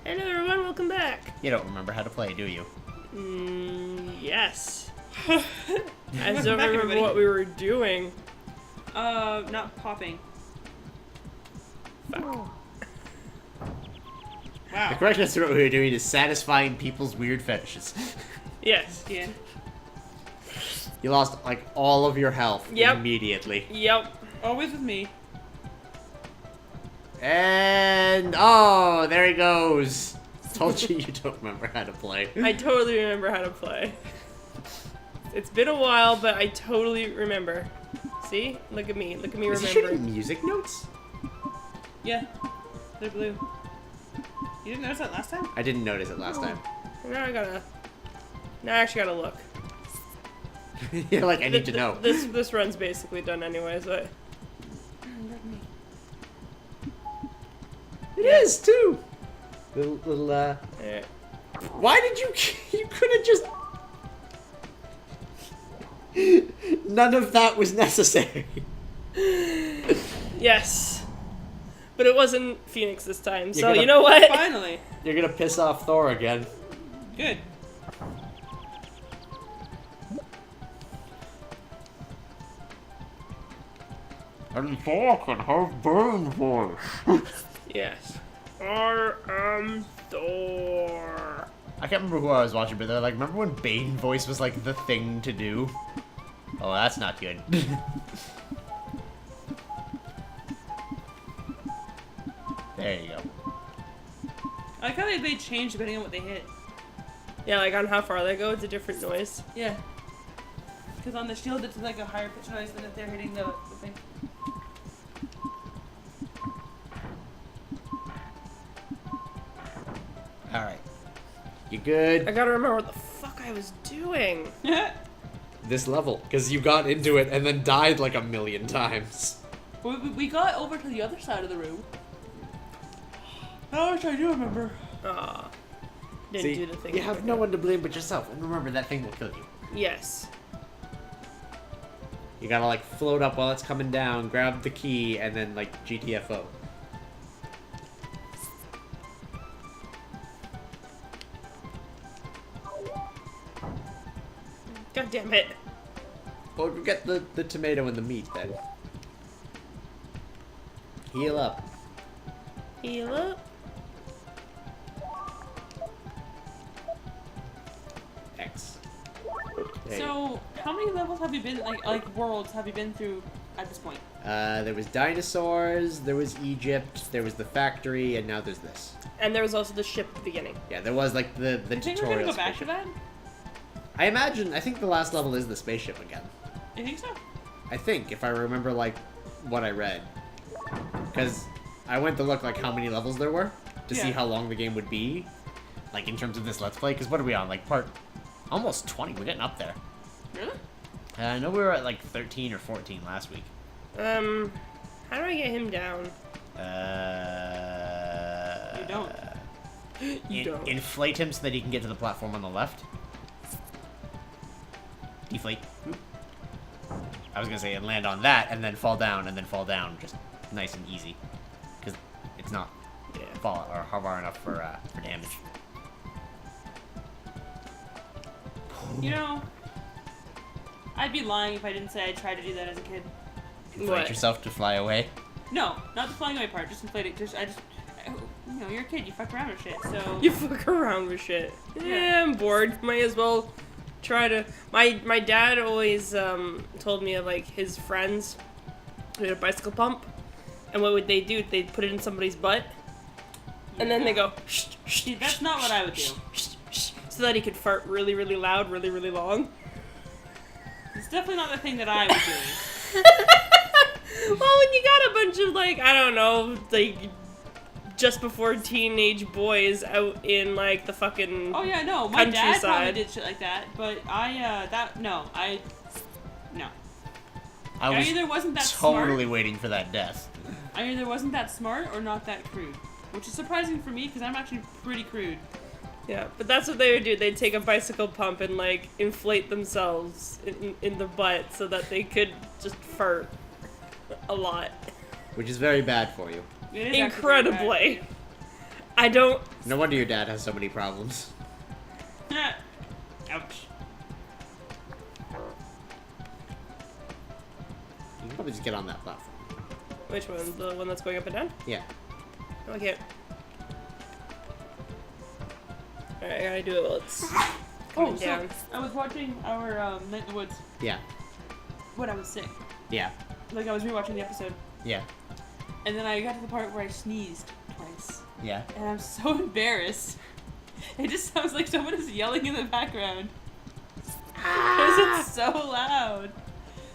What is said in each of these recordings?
Hello everyone, welcome back. You don't remember how to play, do you? Yes. I don't remember what we were doing. Not popping. Fuck. Wow. The correct answer to what we were doing is satisfying people's weird fetishes. Yes. Yeah. You lost, like, all of your health Yep. immediately. Yep. Always with me. And, oh, there he goes. Told you you don't remember how to play. I totally remember how to play. It's been a while, but I totally remember. See? Look at me. Look at me Is he remembering. shooting music notes? Yeah. They're blue. You didn't notice that last time? I didn't notice it last time. Now I actually gotta look. You're like, I need to know. This run's basically done anyway, so... It is, too! Little, Yeah. Why did you could have just... None of that was necessary. Yes. But it wasn't Pheonix this time, so gonna- you know what? Finally. You're gonna piss off Thor again. Good. And Thor can have burn voice. Yes. I am Thor. I can't remember who I was watching, but they're like, remember when Bane voice was like the thing to do? Oh, that's not good. There you go. I like how they change depending on what they hit. Yeah, like on how far they go, it's a different noise. Yeah. Because on the shield, it's like a higher pitch noise than if they're hitting the thing. Alright. You good? I gotta remember what the fuck I was doing. This level, because you got into it and then died like a million times. we got over to the other side of the room. I wish I do remember. Aw. Didn't See, do the thing. you have no one to blame but yourself, and remember that thing will kill you. Yes. You gotta like float up while it's coming down, grab the key, and then like GTFO. God damn it. Well, we get the tomato and the meat then. Heal up. Heal up. X. There you So, how many levels have you been, like worlds have you been through at this point? There was dinosaurs, there was Egypt, there was the factory, and now there's this. And there was also the ship at the beginning. Yeah, there was like the You think we're tutorial gonna go back to spaceship. that? I think the last level is the spaceship again. You think so? I think, if I remember like what I read. Because I went to look like how many levels there were to see Yeah. how long the game would be. Like in terms of this Let's Play, because what are we on? Like part almost 20, we're getting up there. Really? I know we were at like 13 or 14 last week. How do I get him down? You don't. You don't. Inflate him so that he can get to the platform on the left. Deflate. Oop. I was gonna say, and land on that, and then fall down, just nice and easy, because it's not fall or far enough for damage. You know, I'd be lying if I didn't say I tried to do that as a kid. Inflate What? yourself to fly away. No, not the flying away part. Just inflate it. You know, you're a kid. You fuck around with shit. So You fuck around with shit. Yeah, I'm bored. Might as well try to... My dad always told me of, like, his friends who had a bicycle pump. And what would they do? They'd put it in somebody's butt. And then they go... Shh, shh, See, that's not what I would do. shh, shh, so that he could fart really, really loud, really, really long. It's definitely not the thing that I would do. Well, when you got a bunch of, like, I don't know, like... just before teenage boys out in like the fucking Oh yeah, no, my dad probably countryside. did shit like that, but I no. I I was either wasn't that totally smart. waiting for that death. I either wasn't that smart or not that crude, which is surprising for me because I'm actually pretty crude. Yeah, but that's what they would do. They'd take a bicycle pump and like inflate themselves in the butt so that they could just fart a lot. Which is very bad for you. It is actually very bad. Incredibly. I don't. No wonder your dad has so many problems. Ouch. You can probably just get on that platform. Which one? The one that's going up and down? Yeah. No, I can't. Alright, I gotta do it while it's coming down. I was watching our Night in the Woods Yeah. when I was sick. Yeah. Like, I was rewatching the episode. Yeah. And then I got to the part where I sneezed twice. Yeah. And I'm so embarrassed. It just sounds like someone is yelling in the background. Because it's so loud.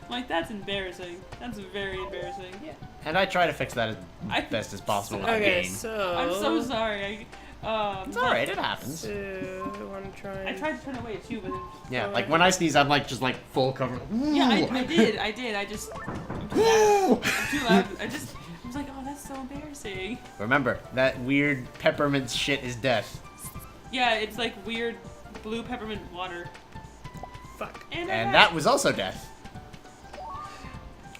I'm like, that's embarrassing. That's very embarrassing. Yeah. And I try to fix that as best as possible with the Okay, game. so... I'm so sorry. It's alright, it happens. So, I want to try... I tried to turn away too, but... Yeah, like when I sneeze, I'm like, just like full cover. Yeah, I did. I just... I'm too loud. I'm too loud. I was like, oh, that's so embarrassing. Remember, that weird peppermint shit is death. Yeah, it's like weird blue peppermint water. Fuck. And that was also death.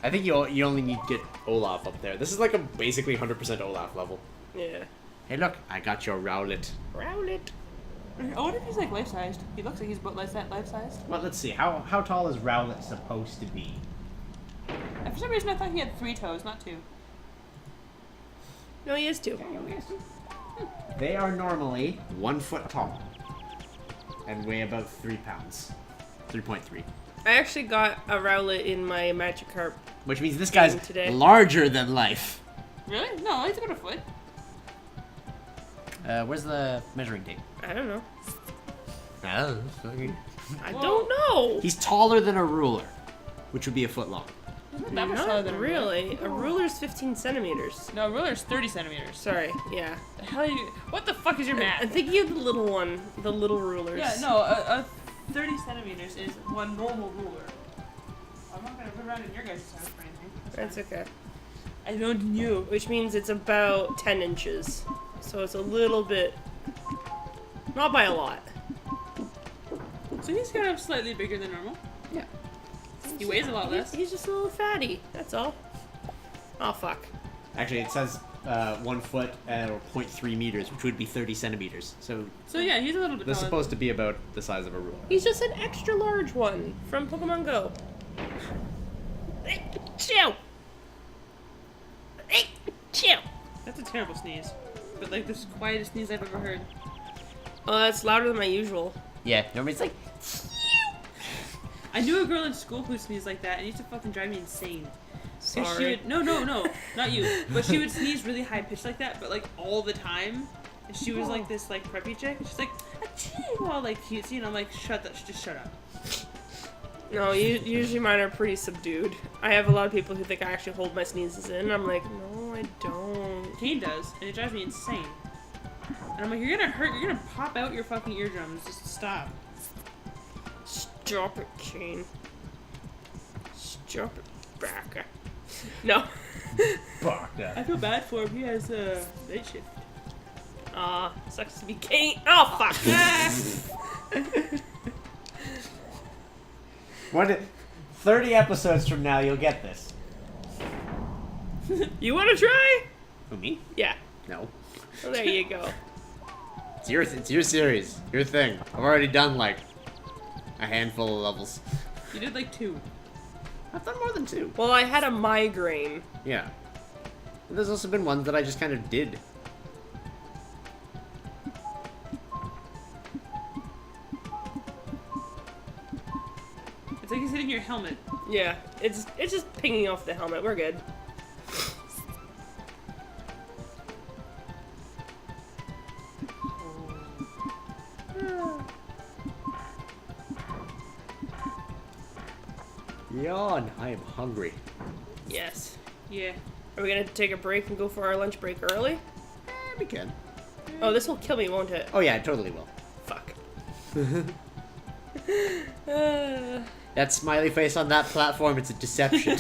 I think you only need to get Olaf up there. This is like a basically 100% Olaf level. Yeah. Hey look, I got your Rowlet. Rowlet. I wonder if he's like life-sized. He looks like he's about life-sized. Well, let's see. How tall is Rowlet supposed to be? And for some reason I thought he had 3 toes, not 2. No, he is too. They are normally 1 foot tall and weigh about 3 pounds. 3.3. I actually got a Rowlet in my Magikarp. Which means this guy's Today. larger than life. Really? No, he's about a foot. Where's the measuring tape? I don't know. Oh, I Whoa. don't know. He's taller than a ruler, which would be a foot long. He's not that much taller Not than a really. ruler. A ruler's 15 centimeters. No, a ruler's 30 centimeters. Sorry, yeah. The hell are you... What the fuck is your I'm math? thinking of the little one. The little rulers. Yeah, no, a 30 centimeters is one normal ruler. I'm not gonna put around in your guys' house or anything. That's okay. I don't know. Which means it's about 10 inches. So it's a little bit... Not by a lot. So he's kind of slightly bigger than normal. Yeah. He weighs a lot less. He's just a little fatty. That's all. Oh, fuck. Actually, it says 1 foot or 0.3 meters, which would be 30 centimeters. So So yeah, he's a little bit they're taller. supposed to be about the size of a ruler. He's just an extra large one from Pokemon Go. Chill. Chill. That's a terrible sneeze. But like the quietest sneeze I've ever heard. Oh, that's louder than my usual. Yeah, nobody's like. I knew a girl in school who sneezed like that and it used to fucking drive me insane. 'Cause she Sorry. would, no, not you. But she would sneeze really high pitched like that, but like all the time. And she was like this like preppy chick. And she's like, achoo, all like cutesy, and I'm like, just shut up. No, usually mine are pretty subdued. I have a lot of people who think I actually hold my sneezes in. I'm like, no, I don't. Kane does, and it drives me insane. And I'm like, you're gonna pop out your fucking eardrums. Just stop. Stop it, Kane. Stop it, back. No. I feel bad for him. He has a night shift. Sucks to be Kane. Oh, fuck. 30 episodes from now, you'll get this. You want to try? Who, me? Yeah. No. Well, there you go. It's your series, your thing. I've already done like a handful of levels. You did like 2. I've done more than 2. Well, I had a migraine. Yeah. And there's also been ones that I just kind of did. It's like he's hitting your helmet. Yeah, it's just pinging off the helmet. We're good. Yawn. I am hungry. Yes. Yeah. Are we gonna take a break and go for our lunch break early? We can. Oh, this will kill me, won't it? Oh yeah, it totally will. Fuck. That smiley face on that platform, it's a deception.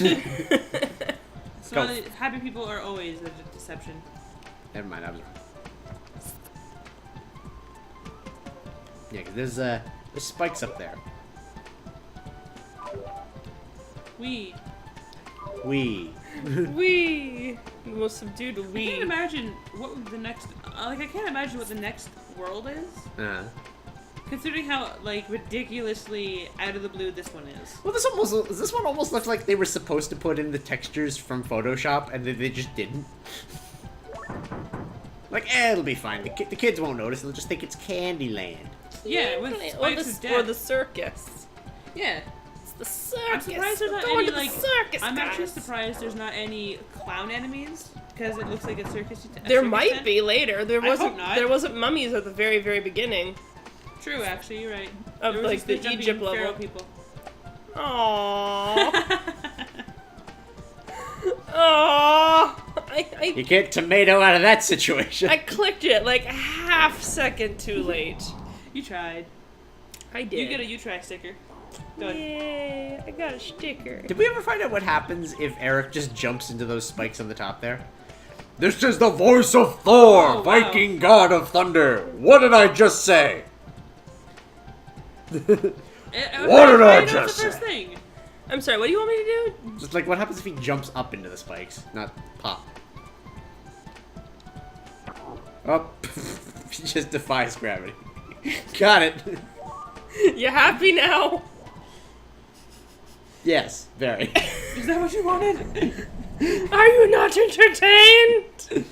So happy people are always a deception. Never mind, I was wrong. Yeah, 'cause there's spikes up there. We. We. The most subdued I can't we. imagine what the next like, I can't imagine what the next world is. Considering how, like, ridiculously out of the blue this one is. Well, this one almost looks like they were supposed to put in the textures from Photoshop, and they just didn't. Like, it'll be fine. The kids won't notice. They'll just think it's Candyland. Yeah, with spikes of death. Or the circus. Yeah. It's the circus. I'm surprised there's not Going any, to the like... circus, I'm actually guys. surprised there's not any clown enemies, because it looks like a circus. There might be later. There I hope wasn't. not. There wasn't mummies at the very, very beginning. True, actually, you're right. Of, There was like, just the jumping Egypt level. pharaoh people. Aww. Aww. You get tomato out of that situation. I clicked it like a half second too late. You tried. I did. You get a you try sticker. Go ahead. Yay, I got a sticker. Did we ever find out what happens if Eric just jumps into those spikes on the top there? This is the voice of Thor, Oh, wow. Viking god of thunder. What did I just say? What did I just That's the first say? thing. I'm sorry, what do you want me to do? Just like, what happens if he jumps up into the spikes, not pop? Up. He just defies gravity. Got it. You happy now? Yes, very. Is that what you wanted? Are you not entertained?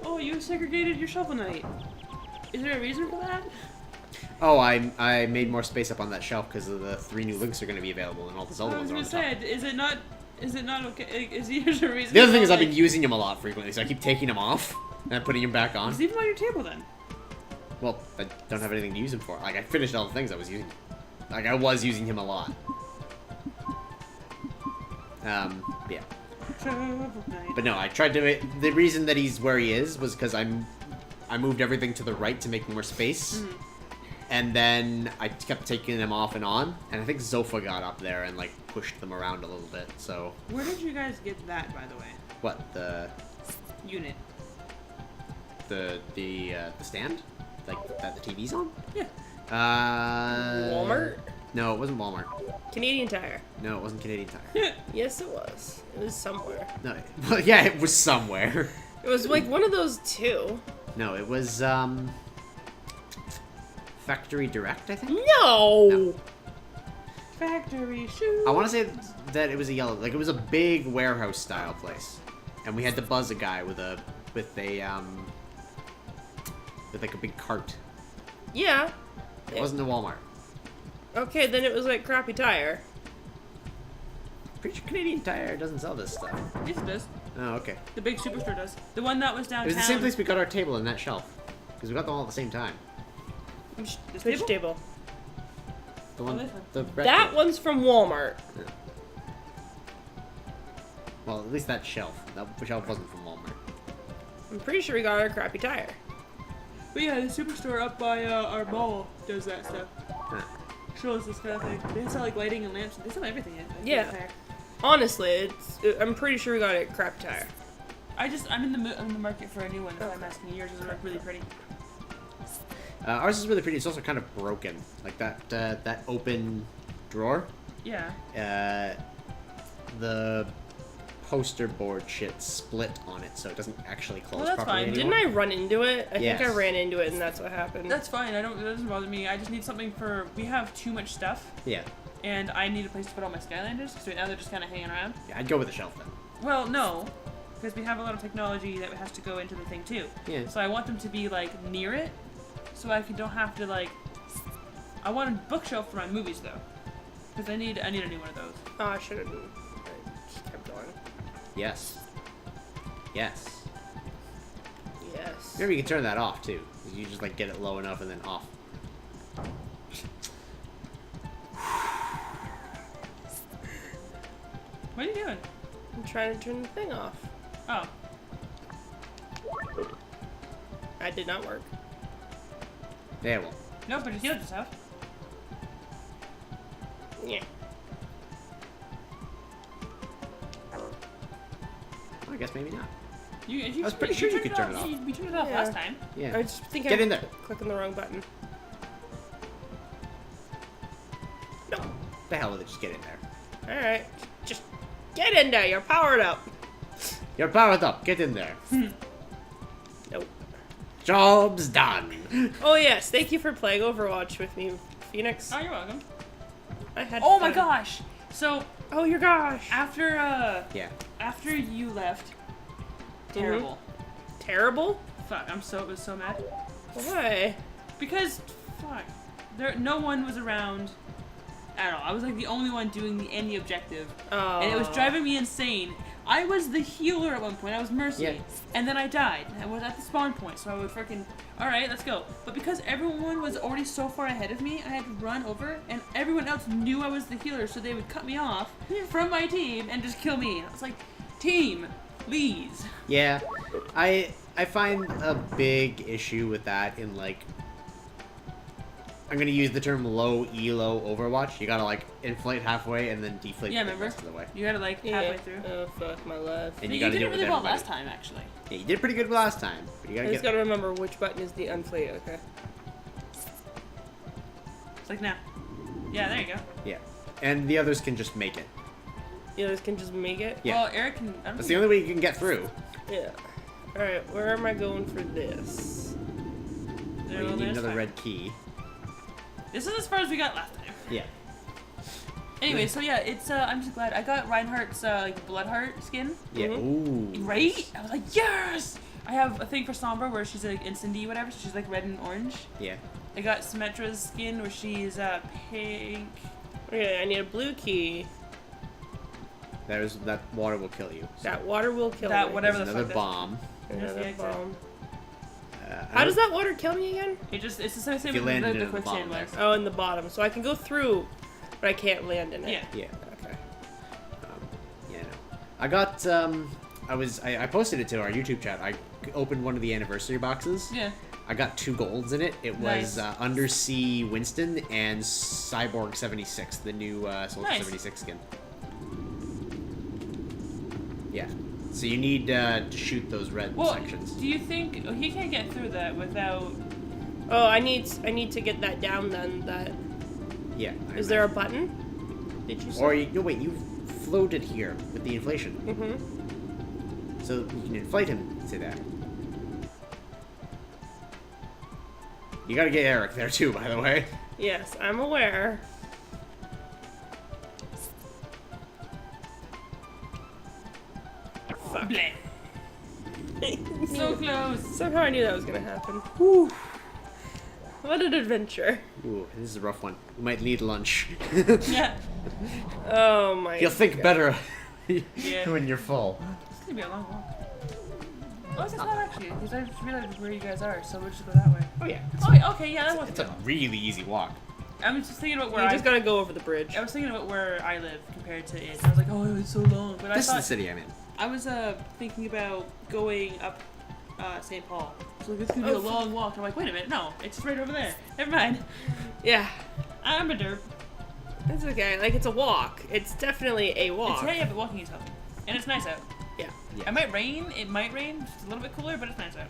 Oh, you segregated your shovel knight. Is there a reason for that? Oh, I made more space up on that shelf because the 3 new links are going to be available and all the Zelda I was ones are gonna on the top. say, is it not okay? Is there a reason? The other thing is for I've been like- using him a lot frequently, so I keep taking him off and putting him back on. Just leave him on your table then. Well, I don't have anything to use him for. Like, I finished all the things I was using. Like, I was using him a lot. Yeah. Shovel knight. But no, I tried to... The reason that he's where he is was because I moved everything to the right to make more space. Mhm. And then I kept taking him off and on. And I think Zofa got up there and, like, pushed them around a little bit, so... Where did you guys get that, by the way? What, the Unit. stand? Like, that the TV's on? Yeah. Walmart? No, it wasn't Walmart. Canadian Tire. No, it wasn't Canadian Tire. Yes, it was. It was somewhere. No, well, yeah, it was somewhere. It was like one of those two. No, it was, Factory Direct, I think? No! No. Factory shoe. I want to say that it was a yellow, like, it was a big warehouse-style place. And we had to buzz a guy with like, a big cart. Yeah. It wasn't a Walmart. Okay, then it was like Crappy Tire. Pretty sure Canadian Tire doesn't sell this stuff. Yes, it does. Oh, okay. The big superstore does. The one that was It downtown. was the same place we got our table and that shelf. Because we got them all at the same time. This Which table? table? The one, this one. the red That table. one's from Walmart. Well, at least that shelf. That shelf wasn't from Walmart. I'm pretty sure we got our Crappy Tire. But yeah, the superstore up by our mall does that stuff. Huh. Shows this kind of thing. They sell like lighting and lamps. They sell everything in. Yeah. Honestly, I'm pretty sure we got it at Crappy Tire. I'm in the market for a new one. That's why I'm asking. Yours is really pretty. Ours is really pretty. It's also kind of broken. Like that open drawer. Yeah. The poster board shit split on it, so it doesn't actually close Well, that's properly fine. anymore. Didn't I run into it? I think I Yes. ran into it and that's what happened. That's fine. It doesn't bother me. I just need something for. We have too much stuff, Yeah. and I need a place to put all my Skylanders because right now they're just kind of hanging around. Yeah, I'd go with a shelf then. Well, no, because we have a lot of technology that has to go into the thing too. Yeah. So I want them to be like near it, so don't have to like. I want a bookshelf for my movies though, because I need a new one of those. Oh, I should have. I just kept going. Yes. Yes. Yes. Maybe you can turn that off too. You just like get it low enough and then off. What are you doing? I'm trying to turn the thing off. Oh, That did not work. Yeah, well. no, but it healed yourself. Yeah. I guess maybe not. I was pretty sure you could turn it off. We turned it off Yeah. last time. Yeah. I just think Get I in there. clicking the wrong button. No. The hell with it, just get in there. Alright. Just get in there. You're powered up. You're powered up. Get in there. Nope. Job's done. Oh yes, thank you for playing Overwatch with me, Pheonix. Oh, you're welcome. I had Oh my fun. gosh! So, Oh your gosh. after Yeah. after you left, terrible. Terrible? Fuck, was so mad. Why? Because, fuck, no one was around at all. I was like the only one doing any objective, Oh. and it was driving me insane. I was the healer at one point. I was Mercy, Yeah. and then I died. I was at the spawn point, so I would freaking, all right, let's go. But because everyone was already so far ahead of me, I had to run over, and everyone else knew I was the healer, so they would cut me off from my team and just kill me. I was like, team, please. Yeah. I find a big issue with that in like. I'm gonna use the term low elo Overwatch. You gotta like inflate halfway and then deflate Yeah, the remember? rest of the way. You gotta like halfway through. Oh fuck my life. And You you gotta did do it it with really well everybody. last time, actually. Yeah, you did pretty good last time, but you I gotta just get. gotta remember which button is the unflate, okay. It's like now. Yeah, there you go. Yeah, and the others can just make it. The others can just make it? Yeah. Well, Eric can. I don't That's think- the only way you can get through. Yeah. Alright, where am I going for this? There, Well, you need there's another fine. red key. This is as far as we got last time. Yeah. Anyway, so yeah, it's I'm just glad I got Reinhardt's like Bloodheart skin. Yeah. Ooh. Right? I was like, yes! I have a thing for Sombra where she's like Incendy, whatever, so she's like red and orange. Yeah. I got Symmetra's skin where she's pink. Okay, I need a blue key. That water will kill you. So That water will kill That me. whatever there's the another fuck bomb. Another There's the exit. bomb. I How does don't- that water kill me again? It's the same If you with landed the in the quicksand bottom was. there. Oh, in the bottom. So I can go through, but I can't land in it. Yeah. Yeah. Okay. Yeah. No. I got. I posted it to our YouTube chat. I opened one of the anniversary boxes. Yeah. I got 2 golds in it. It was Nice. Undersea Winston and Cyborg 76, the new Soldier Nice. 76 skin. Yeah. So you need to shoot those red Well, sections. do you think he can't get through that without? Oh, I need to get that down then. That Yeah. is there a button? Did you say? Or no, wait. You floated here with the inflation, Mm-hmm. so you can inflate him to there. You gotta get Eric there too, by the way. Yes, I'm aware. Fuck. Bleh. So close. Somehow I knew that was gonna happen. Whew. What an adventure. Ooh, this is a rough one. We might need lunch. Yeah. Oh my. You'll think better Yeah. when you're full. It's gonna be a long walk. Oh, it's not actually, because I just realized where you guys are, so we'll just go that way. Oh yeah. Oh, yeah, okay, yeah, that was. It's a really easy walk. I was just thinking about where You I. just gotta go over the bridge. I was thinking about where I live compared to it. I was like, oh, it was so long, but I This is the thought city I'm in. I was thinking about going up St. Paul. So like, it's gonna be Oh, a long walk. I'm like, wait a minute, no, it's just right over there. Never mind. Yeah, I'm a derp. that's okay. Like it's a walk. It's definitely a walk. It's yeah, but walking is helpful, and it's nice out. Yeah. Yeah. It might rain. It might rain. Just a little bit cooler, but it's nice out.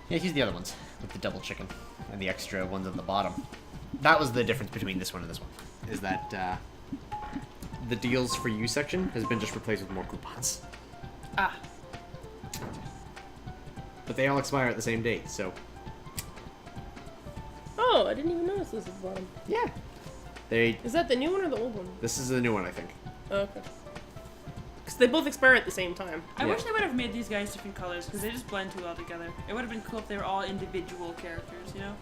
Yeah, here's the other ones with the double chicken and the extra ones at the bottom. That was the difference between this one and this one. Is that the deals for you section has been just replaced with more coupons. Ah. But they all expire at the same date, so Oh, I didn't even notice this at the bottom. yeah. They. Is that the new one or the old one? This is the new one, I think. Oh, okay. Because they both expire at the same time. I Yeah. wish they would have made these guys different colors because they just blend too well together. It would have been cool if they were all individual characters, you know?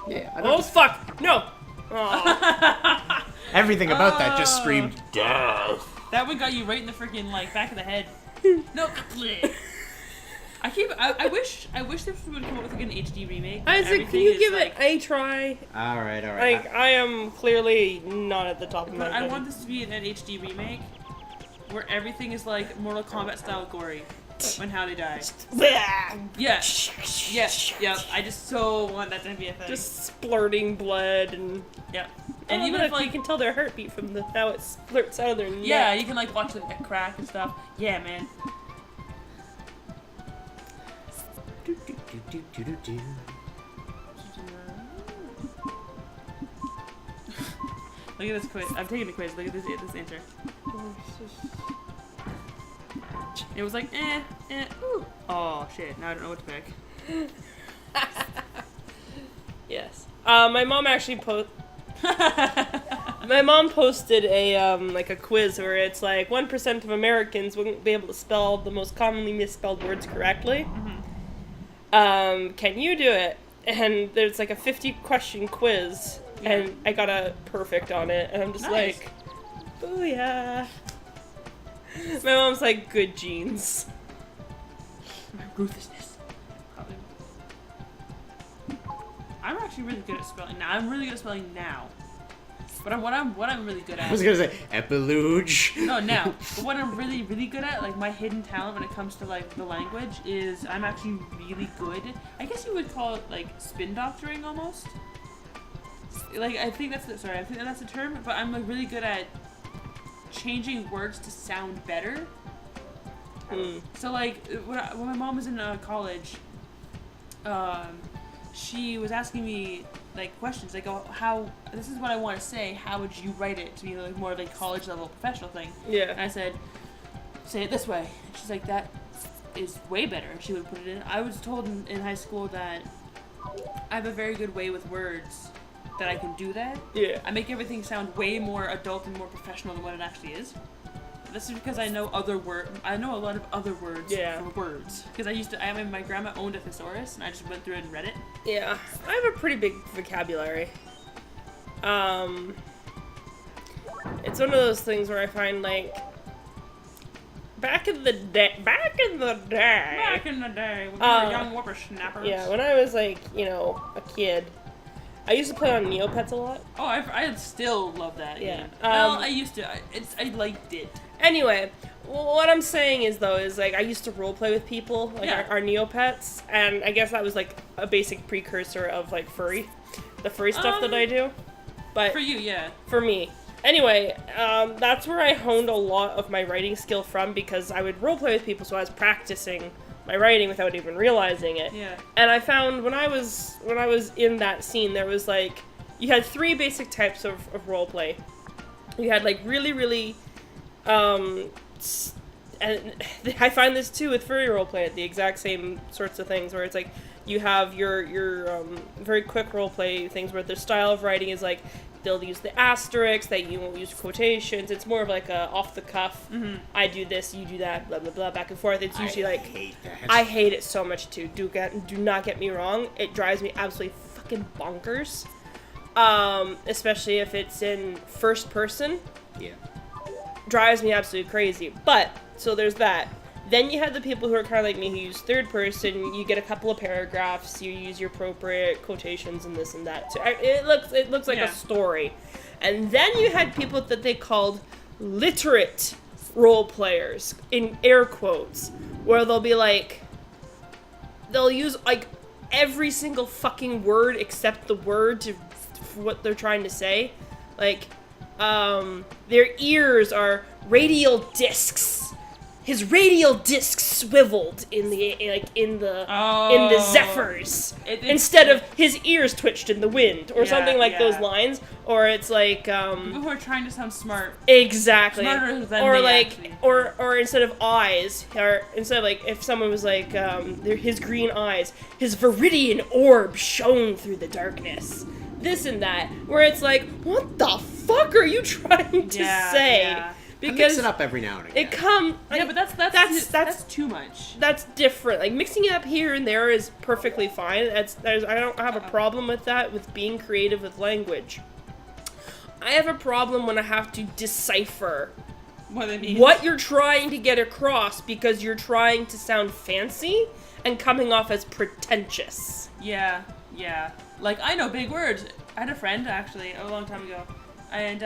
Yeah. I Oh don't fuck! No. Oh. Everything about that just screamed death. That one got you right in the freaking like back of the head. No. I wish this would come up with like an HD remake. where Isaac, can everything you is, give like, it a try? All right, all right. Like I am clearly not at the top of my But I game. want this to be an HD remake where everything is like Mortal Kombat style gory when how they die. Yeah. Yeah. I just so want that to be a thing. Just splurting blood and yeah. and And even if you like can tell their heartbeat from how it splurts out of their neck. yeah, you can like watch it get crack and stuff. Yeah, man. Look at this quiz. I'm taking the quiz. Look at this answer. It was like, ooh. Oh, shit. Now I don't know what to pick. Yes. My mom actually My mom posted a like a quiz where it's like 1% of Americans wouldn't be able to spell the most commonly misspelled words correctly. Can you do it? And there's like a 50-question quiz, and I got a perfect on it, and I'm just like, booyah. My mom's like, good genes. My ruthlessness. Probably. I'm actually really good at spelling now. I'm really good at spelling now. But what I'm really good at. I was gonna say epiluge. No, now. But what I'm really, really good at, like my hidden talent when it comes to like the language, is I'm actually really good. I guess you would call it like spin doctoring almost. Like I think that's the term. But I'm like really good at changing words to sound better. So like when my mom was in college, she was asking me like questions like, oh, how, this is what I want to say, how would you write it to be like more like college level professional thing. Yeah. And I said, say it this way. And she's like, that is way better. She would put it in. I was told in high school that I have a very good way with words, that I can do that. Yeah. I make everything sound way more adult and more professional than what it actually is. This is because I know I know a lot of other words for words. Because my grandma owned a thesaurus, and I just went through it and read it. Yeah, I have a pretty big vocabulary. It's one of those things where I find like back in the day, when we were young whippersnappers. Yeah, when I was like, a kid, I used to play on Neopets a lot. Oh, I still love that Yeah. game. Well, I used to. I liked it. Anyway, what I'm saying is like I used to roleplay with people, like our Neopets, and I guess that was like a basic precursor of like the furry stuff that I do. But for you, yeah. For me. Anyway, that's where I honed a lot of my writing skill from, because I would roleplay with people, so I was practicing my writing without even realizing it. Yeah. And I found when I was in that scene, there was like, you had 3 basic types of roleplay. You had like really, really, and I find this too with furry roleplay, the exact same sorts of things, where it's like you have your very quick roleplay things where the style of writing is like they'll use the asterisks, they won't use quotations. It's more of like a off the cuff. Mm-hmm. I do this, you do that, blah blah blah, back and forth. It's usually like I hate it so much too. Do not get me wrong. It drives me absolutely fucking bonkers. Especially if it's in first person. Yeah. Drives me absolutely crazy. But so there's that. Then you have the people who are kind of like me, who use third person. You get a couple of paragraphs. You use your appropriate quotations and this and that. So it looks like a story. And then you had people that they called literate role players, in air quotes, where they'll use like every single fucking word except the word for what they're trying to say. Like, their ears are radial discs. His radial disc swiveled in the Zephyrs instead of his ears twitched in the wind, or something like those lines. Or it's like people who are trying to sound smart. Exactly. Smarter than or they like actually. or instead of eyes, or instead of like if someone was like his green eyes, his viridian orb shone through the darkness. This and that, where it's like, what the fuck are you trying to say? Yeah. Because I mix it up every now and again. But that's too much. That's different. Like mixing it up here and there is perfectly fine. I don't have a problem with that, with being creative with language. I have a problem when I have to decipher what you're trying to get across, because you're trying to sound fancy and coming off as pretentious. Yeah. Like, I know big words. I had a friend, actually, a long time ago. And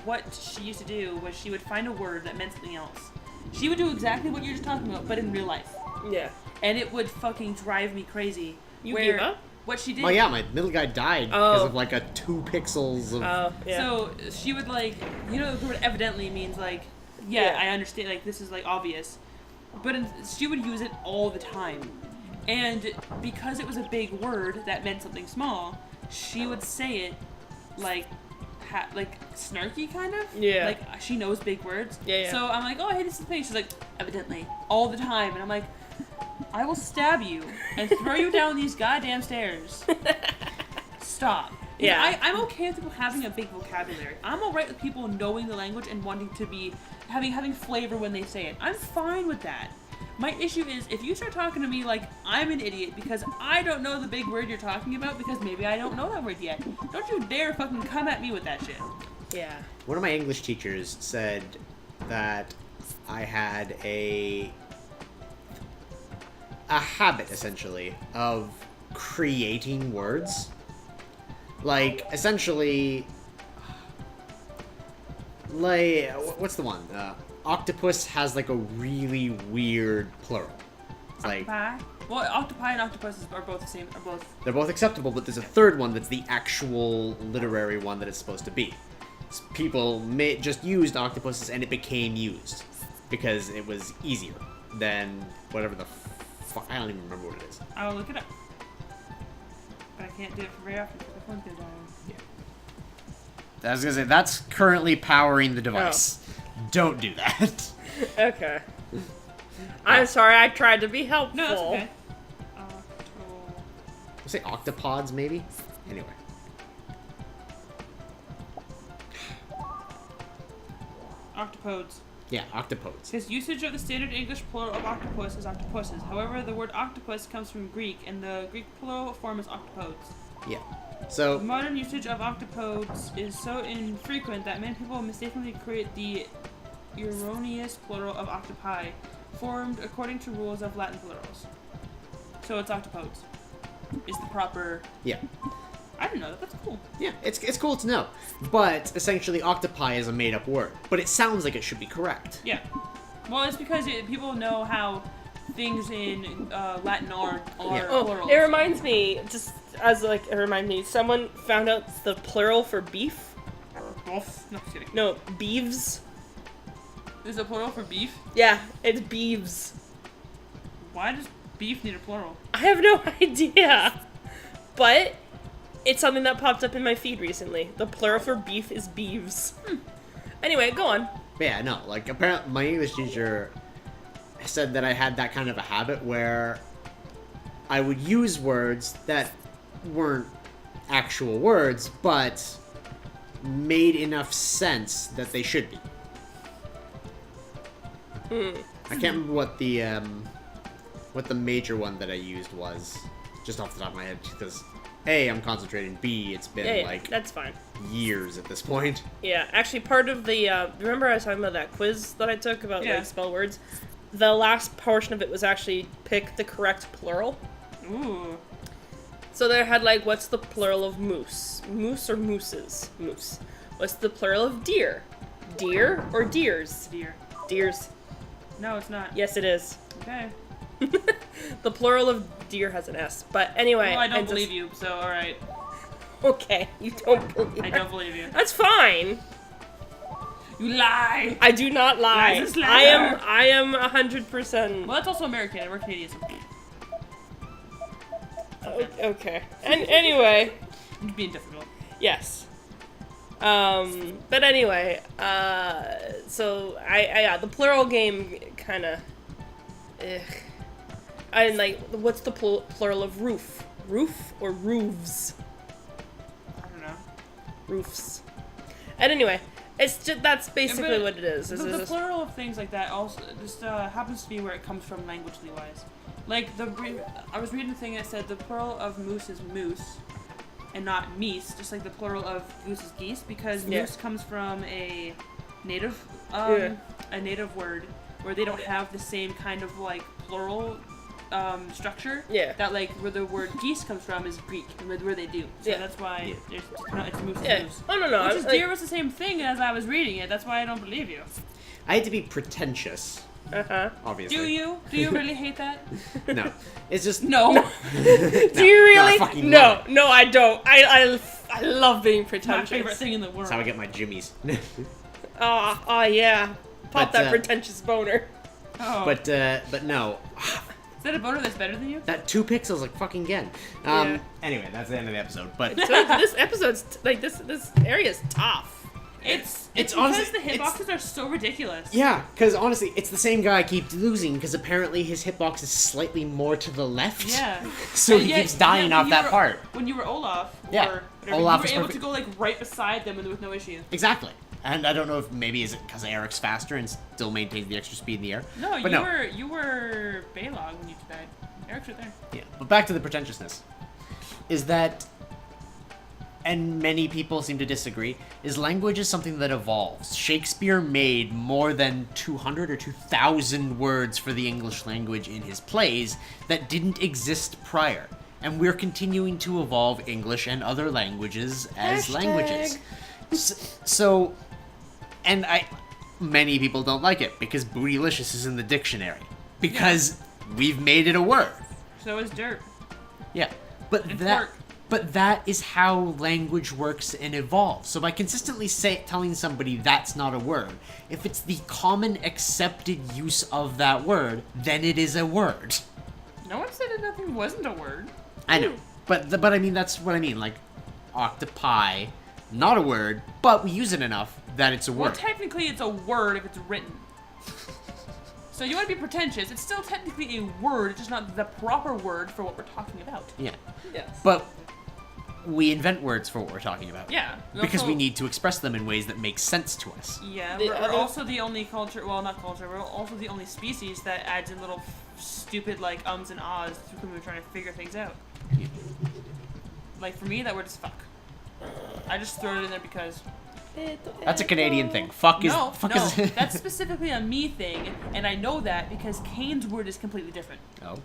what she used to do was she would find a word that meant something else. She would do exactly what you're just talking about, but in real life. Yeah. And it would fucking drive me crazy. You gave up? What she did... Well, yeah, my middle guy died because of, like, 2 pixels of... Oh, yeah. So, she would, like... the word evidently means, like... Yeah, I understand, like, this is, like, obvious. But she would use it all the time. And because it was a big word that meant something small, she would say it, like... snarky kind of. Yeah. Like she knows big words. Yeah. So I'm like, oh, hey, this is the thing. She's like, evidently, all the time, and I'm like, I will stab you and throw you down these goddamn stairs. Stop. Yeah. I'm okay with people having a big vocabulary. I'm alright with people knowing the language and wanting to be having flavor when they say it. I'm fine with that. My issue is if you start talking to me like I'm an idiot because I don't know the big word you're talking about because maybe I don't know that word yet. Don't you dare fucking come at me with that shit. Yeah. One of my English teachers said that I had a habit, essentially, of creating words. Like, essentially, like, what's the one? Octopus has, like, a really weird plural. It's like, Octopi? Well, octopi and octopuses are both the same. they're both acceptable, but there's a third one that's the actual literary one that it's supposed to be. People just used octopuses, and it became used because it was easier than whatever the fuck. I don't even remember what it is. I'll look it up. But I can't do it for very often because the phone's gonna die. I was gonna say, that's currently powering the device. Don't do that. Okay. I'm sorry, I tried to be helpful. No, that's okay. We'll say octopods, maybe? Anyway. Octopodes. Yeah, octopodes. Because usage of the standard English plural of octopus is octopuses. However, the word octopus comes from Greek, and the Greek plural form is octopodes. Yeah. So, Modern usage of octopodes is so infrequent that many people mistakenly create the erroneous plural of octopi, formed according to rules of Latin plurals. So it's octopodes. Is the proper... yeah. I didn't know that. That's cool. Yeah, it's cool to know. But, essentially, octopi is a made-up word. But it sounds like it should be correct. Yeah. Well, it's because people know how things in Latin are plurals. It reminds me, someone found out the plural for beef. Boof. No, just kidding. No, beeves. There's a plural for beef? Yeah, it's beeves. Why does beef need a plural? I have no idea. But it's something that popped up in my feed recently. The plural for beef is beeves. Anyway, go on. But yeah, no, like, apparently my English teacher said that I had that kind of a habit where I would use words that weren't actual words, but made enough sense that they should be. I can't remember what the major one that I used was, just off the top of my head, because A, I'm concentrating, B, it's been like that's fine. Years at this point. Yeah, actually part of the, remember I was talking about that quiz that I took about like spell words? The last portion of it was actually pick the correct plural. Ooh. So they had like, what's the plural of moose? Moose or mooses? Moose. What's the plural of deer? Deer or deers? Deer. Deers. No, it's not. Yes, it is. Okay. The plural of deer has an S. But anyway. Well, I don't believe you, so alright. Okay, you don't believe I don't believe you. That's fine. You lie! I do not lie. Lies is I am 100%. Well, that's also American, and we're Canadian, so... Okay. And anyway. You're being difficult. Yes. But anyway, so the plural game kinda, and like, what's the plural of roof? Roof or roofs? I don't know. Roofs. And anyway, it's just, that's basically what it is. The plural of things like that also just happens to be where it comes from languagely wise. Like, I was reading a thing that said the plural of moose is moose, and not meese, just like the plural of goose is geese, because moose comes from a native word where they don't have the same kind of like plural structure. Yeah. That like where the word geese comes from is Greek, where they do. So that's why it's moose is moose. Oh no. Which is deer was the same thing as I was reading it. That's why I don't believe you. I had to be pretentious. Obviously. Do you? Do you really hate that? No. It's just... No. Do you really? No, I don't. I love being pretentious. My favorite thing in the world. That's how I get my jimmies. Yeah. Pop that pretentious boner. Oh. But no. Is that a boner that's better than you? That 2 pixels, like fucking again. Yeah. Anyway, that's the end of the episode. But So this episode's like this area's tough. It's It's because honestly- the hitboxes are so ridiculous. yeah, because honestly, it's the same guy I keep losing because apparently his hitbox is slightly more to the left. Yeah. So And he yet- keeps dying when off you that were- part. When you were Olaf, Yeah. or whatever, Olaf you is were able perfect. to go like right beside them with no issue. Exactly. And I don't know if maybe is it because Eric's faster and still maintains the extra speed in the air. No, But you were Baylog when you died. Eric's right there. Yeah, but back to the pretentiousness. Is that, and many people seem to disagree, is language is something that evolves. Shakespeare made more than 200 or 2,000 words for the English language in his plays that didn't exist prior. And we're continuing to evolve English and other languages as languages. So, and many people don't like it because bootylicious is in the dictionary. Because we've made it a word. So is dirt. Yeah, but And that pork. but that is how language works and evolves. So by consistently telling somebody that's not a word, if it's the common accepted use of that word, then it is a word. No one said that nothing wasn't a word. I know, but I mean that's what I mean. Like octopi, not a word, but we use it enough that it's a Well, word. technically it's a word if it's written. So you want to be pretentious. It's still technically a word, it's just not the proper word for what we're talking about. Yeah, Yes. but we invent words for what we're talking about. Yeah. Because also- we need to express them in ways that make sense to us. Yeah, The we're other- also the only culture, well, not culture, we're also the only species that adds in little stupid, like, ums and ahs when we're trying to figure things out. Like, for me, that word is fuck. I just throw it in there because... That's a Canadian thing. Fuck is No, fuck no, is. that's specifically a me thing, and I know that because Kane's word is completely different. Oh,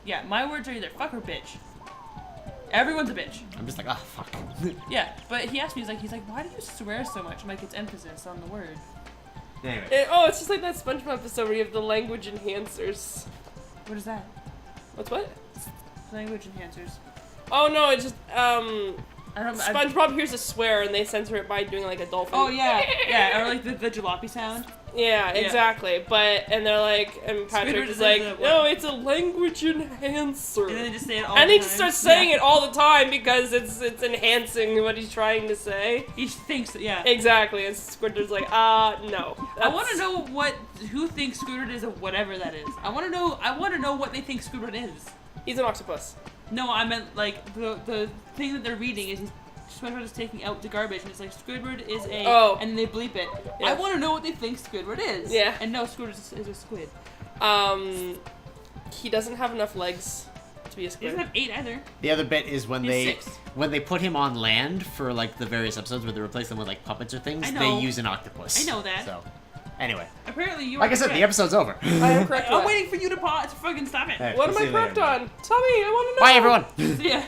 Yeah, my words are either fuck or bitch. Everyone's a bitch. I'm just like, ah, fuck. Yeah, but he asked me, he's like, why do you swear so much? I'm like, it's emphasis on the word. Anyway. It's just like that SpongeBob episode where you have the language enhancers. What is that? What? Language enhancers. Oh no, it's just I don't. SpongeBob hears a swear and they censor it by doing like a dolphin. Oh yeah, yeah, or like the jalopy sound. Yeah, exactly. And they're like, and Patrick Squidward is says like, that no, one. it's a language enhancer. And then they just say it all And the he time. starts saying it all the time because it's enhancing what he's trying to say. He thinks that, yeah. Exactly. And Squidward's like, no. I want to know who thinks Squidward is or whatever that is. I want to know what they think Squidward is. He's an octopus. No, I meant like the thing that they're reading is Squidward is taking out the garbage and it's like Squidward is a and then they bleep it. Yeah. I want to know what they think Squidward is. Yeah. And no, Squidward is a squid. He doesn't have enough legs to be a He squid. doesn't have 8 either. The other bit is when He's they 6. when they put him on land for like the various episodes where they replace them with like puppets or things, I they know. use an octopus. I know that. So, anyway, Apparently you. like I said, the episode's over. I am correct. I'm waiting for you to pause. Fucking stop it. Hey, What we'll am see I you later, correct on? Tell me. I want to know. Bye, everyone. Yeah.